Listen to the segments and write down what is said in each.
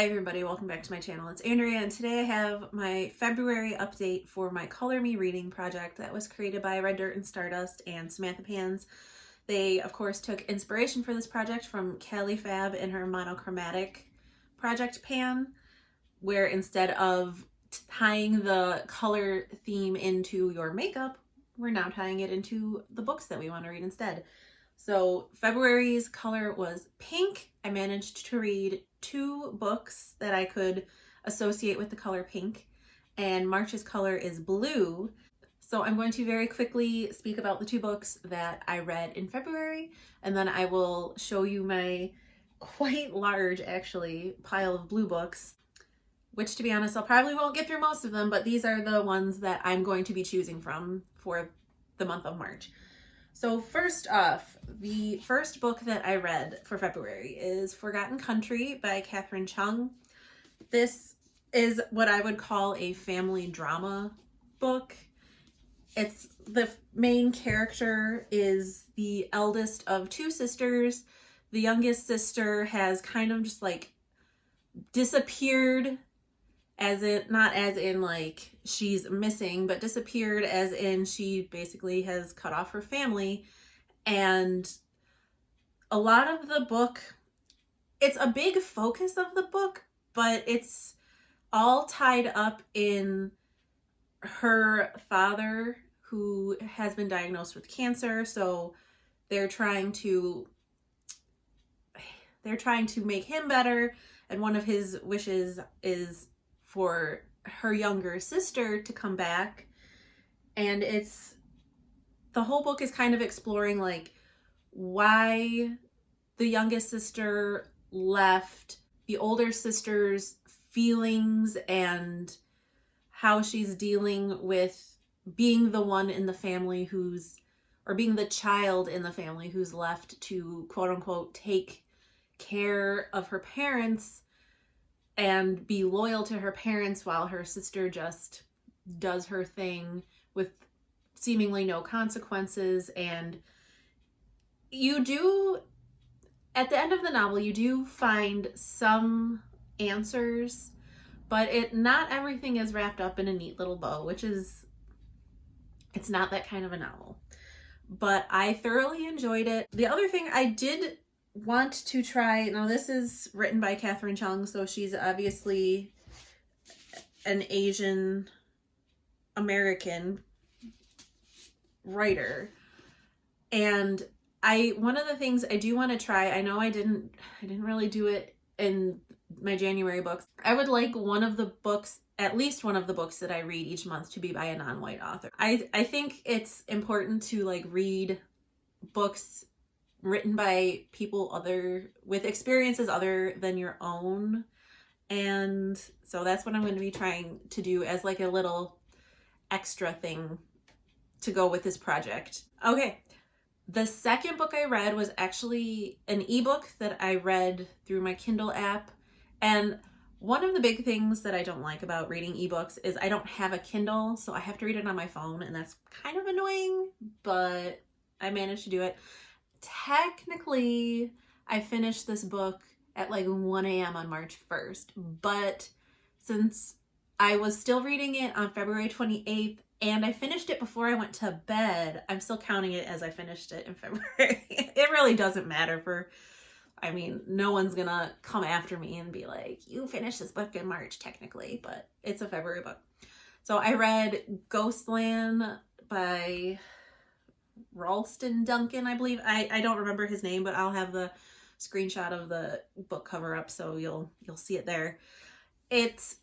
Hi everybody, welcome back to my channel. It's Andrea and today I have my February update for my Color Me reading project that was created by Red Dirt and Stardust and Samantha Pans. They of course took inspiration for this project from KaliFab and her Monochromatic project pan, where instead of tying the color theme into your makeup, we're now tying it into the books that we want to read instead. So February's color was pink. I managed to read 2 books that I could associate with the color pink, and March's color is blue. So I'm going to very quickly speak about the 2 books that I read in February, and then I will show you my quite large, actually, pile of blue books, which to be honest, I'll probably won't get through most of them, but these are the ones that I'm going to be choosing from for the month of March. So first off, the first book that I read for February is Forgotten Country by Katherine Chung. This is what I would call a family drama book. It's the main character is the eldest of 2 sisters. The youngest sister has kind of just like disappeared, as in, not as in like she's missing, but disappeared as in she basically has cut off her family. And a lot of the book, it's a big focus of the book, but it's all tied up in her father who has been diagnosed with cancer. So they're trying to make him better, and one of his wishes is for her younger sister to come back. And the whole book is kind of exploring like why the youngest sister left, the older sister's feelings, and how she's dealing with being the one in the family being the child in the family who's left to quote unquote take care of her parents and be loyal to her parents while her sister just does her thing with seemingly no consequences. And you do, at the end of the novel, you do find some answers, but not everything is wrapped up in a neat little bow, it's not that kind of a novel. But I thoroughly enjoyed it. The other thing I did want to try, now this is written by Katherine Chung, so she's obviously an Asian American writer, and one of the things I do want to try, I know I didn't really do it in my January books, I would like at least one of the books that I read each month to be by a non-white author. I think it's important to like read books written by people with experiences other than your own. And so that's what I'm going to be trying to do as like a little extra thing to go with this project. Okay, the second book I read was actually an ebook that I read through my Kindle app. And one of the big things that I don't like about reading ebooks is I don't have a Kindle, so I have to read it on my phone, and that's kind of annoying, but I managed to do it. Technically, I finished this book at like 1 a.m. on March 1st, but since I was still reading it on February 28th and I finished it before I went to bed, I'm still counting it as I finished it in February. It really doesn't matter no one's gonna come after me and be like, you finished this book in March technically, but it's a February book. So I read Ghostland by Ralston Duncan, I believe. I don't remember his name, but I'll have the screenshot of the book cover up so you'll see it there. It's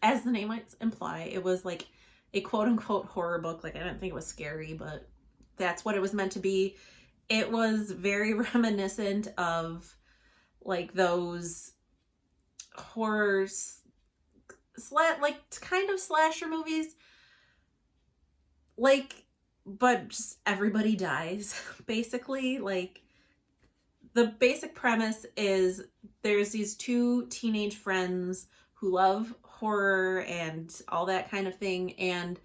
as the name might imply, it was like a quote unquote horror book. Like I didn't think it was scary, but that's what it was meant to be. It was very reminiscent of like those horrors like kind of slasher movies, like, but just everybody dies basically. Like the basic premise is there's these 2 teenage friends who love horror and all that kind of thing, and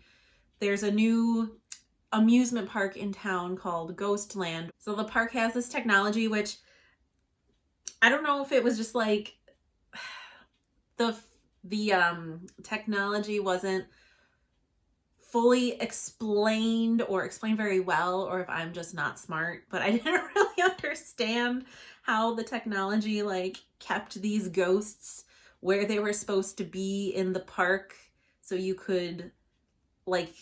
there's a new amusement park in town called Ghostland. So the park has this technology which I don't know if it was just like the technology wasn't fully explained or explained very well, or if I'm just not smart, but I didn't really understand how the technology like kept these ghosts where they were supposed to be in the park, so you could like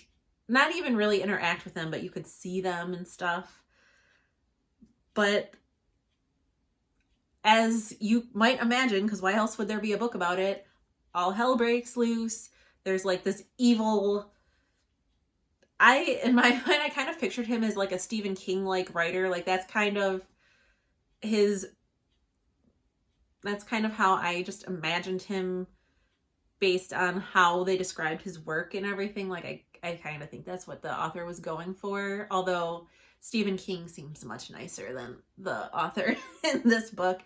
not even really interact with them, but you could see them and stuff. But as you might imagine, because why else would there be a book about it, all hell breaks loose. There's like this evil, in my mind, I kind of pictured him as like a Stephen King like writer. Like that's kind of how I just imagined him based on how they described his work and everything. Like I kind of think that's what the author was going for. Although Stephen King seems much nicer than the author in this book.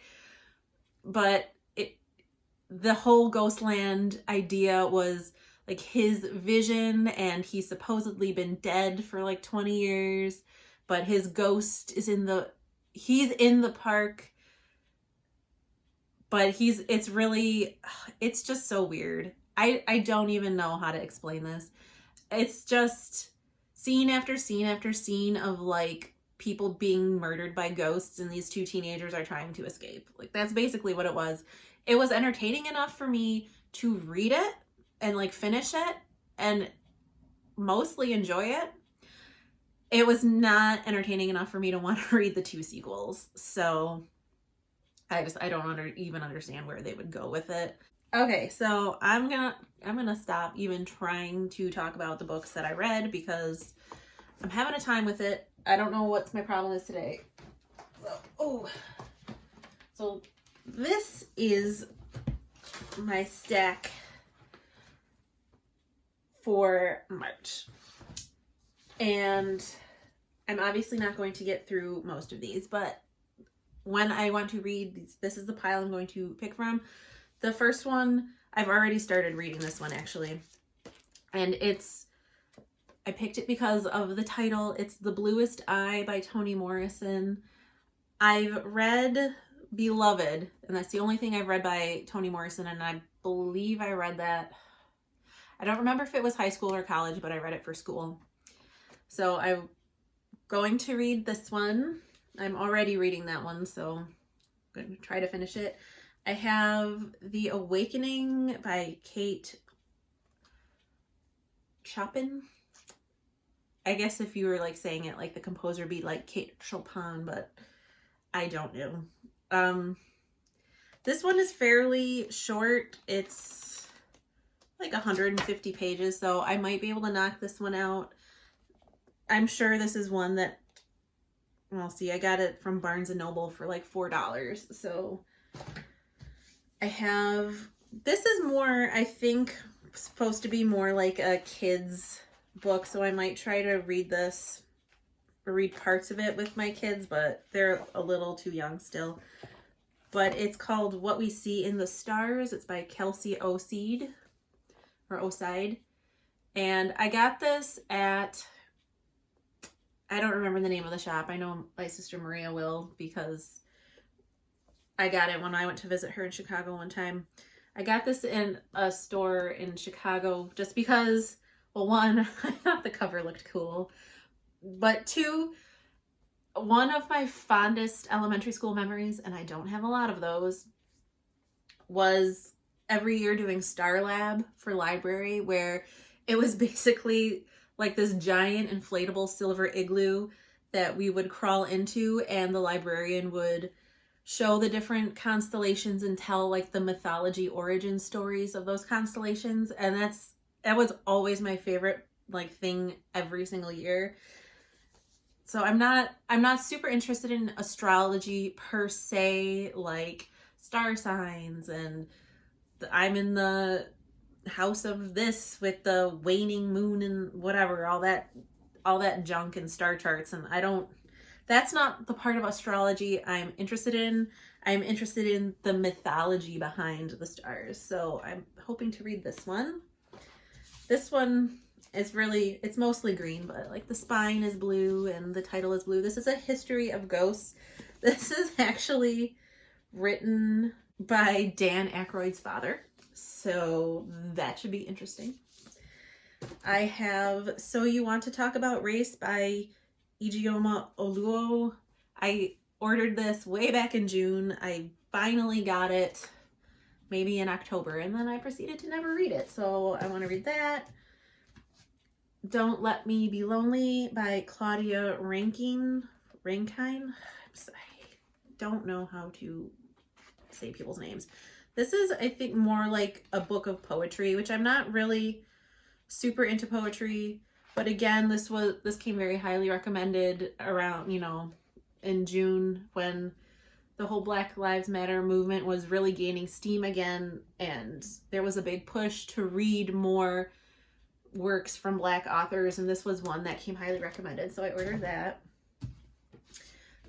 But the whole Ghostland idea was like his vision, and he's supposedly been dead for like 20 years, but his ghost is he's in the park, but it's just so weird. I don't even know how to explain this. It's just scene after scene after scene of like people being murdered by ghosts, and these two teenagers are trying to escape. Like that's basically what it was. It was entertaining enough for me to read it and like finish it and mostly enjoy it. It was not entertaining enough for me to want to read the 2 sequels. So I don't even understand where they would go with it. Okay, so I'm gonna stop even trying to talk about the books that I read because I'm having a time with it. I don't know what my problem is today. So this is my stack for March. And I'm obviously not going to get through most of these, but when I want to read these, this is the pile I'm going to pick from. The first one, I've already started reading this one actually. And I picked it because of the title. It's The Bluest Eye by Toni Morrison. I've read Beloved, and that's the only thing I've read by Toni Morrison, and I believe I read that. I don't remember if it was high school or college, but I read it for school. So I'm going to read this one. I'm already reading that one, so I'm going to try to finish it. I have The Awakening by Kate Chopin. I guess if you were like saying it like the composer would be like Kate Chopin, but I don't know. This one is fairly short. It's like 150 pages, so I might be able to knock this one out. I'm sure this is one that, well, see, I got it from Barnes & Noble for like $4, so this is more, I think, supposed to be more like a kid's book, so I might try to read this or read parts of it with my kids, but they're a little too young still. But it's called What We See in the Stars. It's by Kelsey Oside, and I got this at, I don't remember the name of the shop. I know my sister Maria will because I got it when I went to visit her in Chicago one time. I got this in a store in Chicago just because, well, one, I thought the cover looked cool, but two, one of my fondest elementary school memories, and I don't have a lot of those, was every year doing Star Lab for library, where it was basically like this giant inflatable silver igloo that we would crawl into, and the librarian would show the different constellations and tell like the mythology origin stories of those constellations. And that was always my favorite like thing every single year. So I'm not super interested in astrology per se, like star signs and I'm in the house of this with the waning moon and whatever, all that junk and star charts, and that's not the part of astrology I'm interested in. I'm interested in the mythology behind the stars. So I'm hoping to read this one. This one is it's mostly green, but like the spine is blue and the title is blue. This is A History of Ghosts. This is actually written by Dan Aykroyd's father. So that should be interesting. I have So You Want to Talk About Race by Ijeoma Oluo. I ordered this way back in June. I finally got it maybe in October, and then I proceeded to never read it. So I want to read that. Don't Let Me Be Lonely by Claudia Rankine. I don't know how to say people's names. This is, I think, more like a book of poetry, which I'm not really super into poetry, but again, this came very highly recommended around, in June, when the whole Black Lives Matter movement was really gaining steam again, and there was a big push to read more works from Black authors, and this was one that came highly recommended, so I ordered that.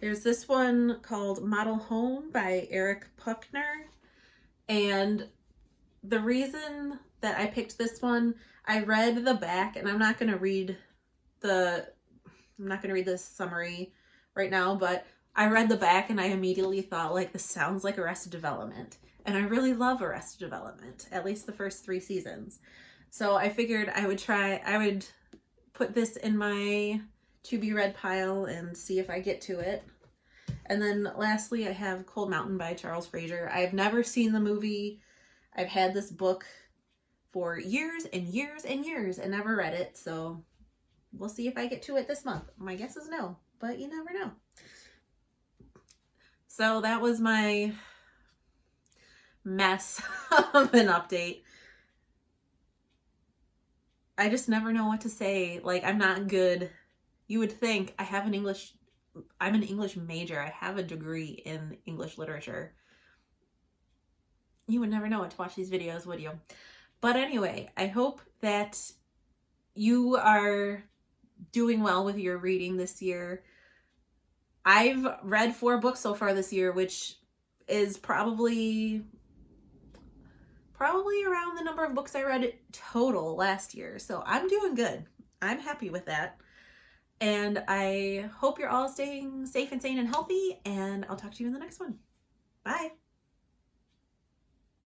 There's this one called Model Home by Eric Puckner, and the reason that I picked this one, I read the back, and I'm not going to read the summary right now, but I read the back and I immediately thought, like, this sounds like Arrested Development. And I really love Arrested Development, at least the first 3 seasons. So I figured I would put this in my to be read pile and see if I get to it. And then lastly, I have Cold Mountain by Charles Fraser. I've never seen the movie. I've had this book for years and years and years and never read it. So we'll see if I get to it this month. My guess is no, but you never know. So that was my mess of an update. I just never know what to say. Like, I'm not good. You would think I'm an English major. I have a degree in English literature. You would never know it to watch these videos, would you? But anyway, I hope that you are doing well with your reading this year. I've read 4 books so far this year, which is probably around the number of books I read total last year. So I'm doing good. I'm happy with that. And I hope you're all staying safe and sane and healthy, and I'll talk to you in the next one. Bye.